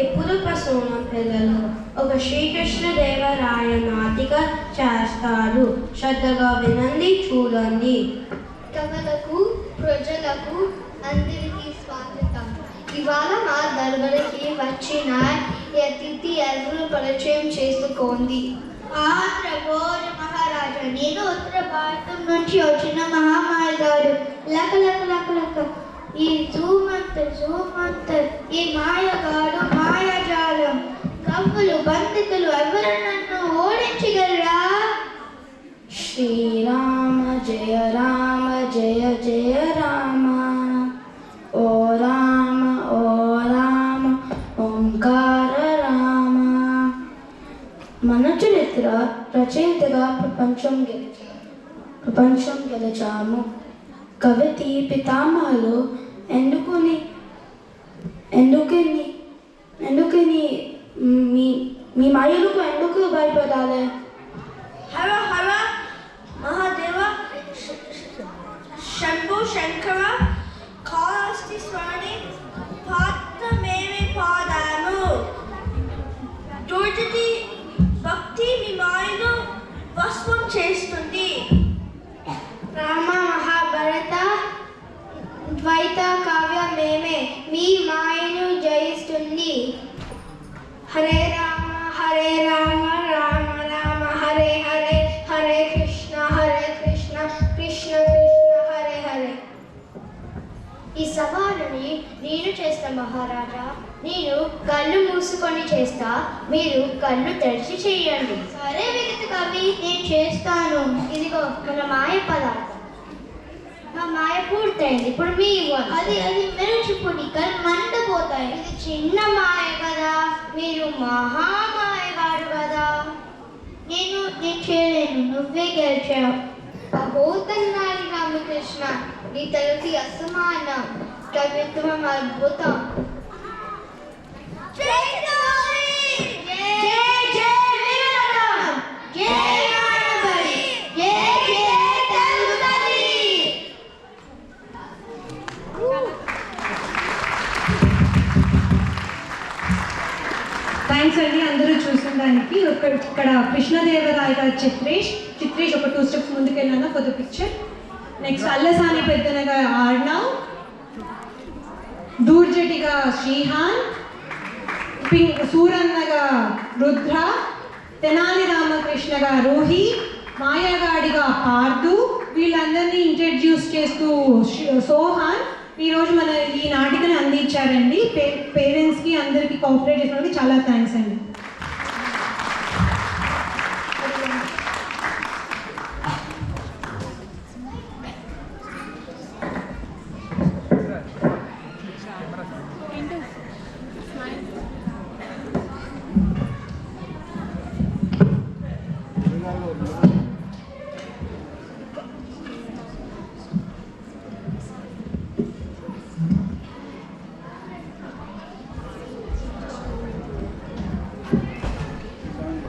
ఎప్పుడు ప్రసూనం పిల్లలు ఒక శ్రీకృష్ణదేవరాయ నాటిక చేస్తారు. శ్రద్ధగా వినండి, చూడండి. కవులకు, ప్రజలకు అందరికీ స్వాగతం. ఇవాళ మా దర్బారుకి వచ్చిన అతిథి ఎవరు పరిచయం చేసుకోండి. ఆంధ్రభోజ మహారాజా, నేను ఉత్తర భారతం నుంచి వచ్చిన మహామాయ గారు. లక లక లక లక ఈ జూమంత ఈ మాయగాడు మాయాజాలం. కవ్వులు బంధితులు ఎవరు నన్ను ఓడించగలరా? శ్రీరామ జయ రామ జయ జయ రామ, ఓ రామ ఓ రామ ఓంకార రామ. మన చరిత్ర రచయితగా ప్రపంచం గెలిచాము. కవితి పితామహులు ఎందుకని మీ మాయలకు ఎందుకు భయపడాలి? హర హర మహాదేవ శంభు శంకర కాళహస్తి స్వామి పాత్రమేమి పాదాము. దుర్జటి భక్తి మీ మాయను భస్మం చేస్తుంది. రామ మహాభారత ద్వైత కావ్యమేమే మీ మాయను జయిస్తుంది. హరే రామ రామ రామ హరే హరే, హరే కృష్ణ కృష్ణ కృష్ణ హరే హరే. ఈ సవాలుని నేను చేస్తా మహారాజా. నేను కళ్ళు మూసుకొని చేస్తా, మీరు కళ్ళు తెరిచి చేయండి. సరే విగత కవి, నేను చేస్తాను. ఇదిగో మన మాయ పదార్థం. మా మాయ పూర్తయింది. ఇప్పుడు మీ అది మెరుచుకుని కళ్ళు మంటపోతాయి. ఇది చిన్న మాయ కదా, మీరు మహామాయగాడు కదా. నేను చేయలేను, నువ్వే గెలిచావు. అబోధనాలి రామకృష్ణ, నీ తలకి అసమానం, కవిత్వం అద్భుతం. థ్యాంక్స్ అండి అందరూ చూసిన దానికి. ఇక్కడ కృష్ణదేవరాయ గారు చిత్రేష్ ఒక 2 steps ముందుకు వెళ్ళాను for the picture. Next Allasani పెద్దనగా ఆర్నవ్, దూర్జటిగా శ్రీహాన్, సూరన్నగా రుద్ర, తెనాలి రామకృష్ణగా రోహి, మాయాగాడిగా పార్దు, వీళ్ళందరినీ ఇంట్రడ్యూస్ చేస్తూ సోహాన్ ఈరోజు మన ఈ నాటికని అందించారండి. పేరెంట్స్కి అందరికీ కోఆపరేట్ చేసినందుకు చాలా థ్యాంక్స్ అండి.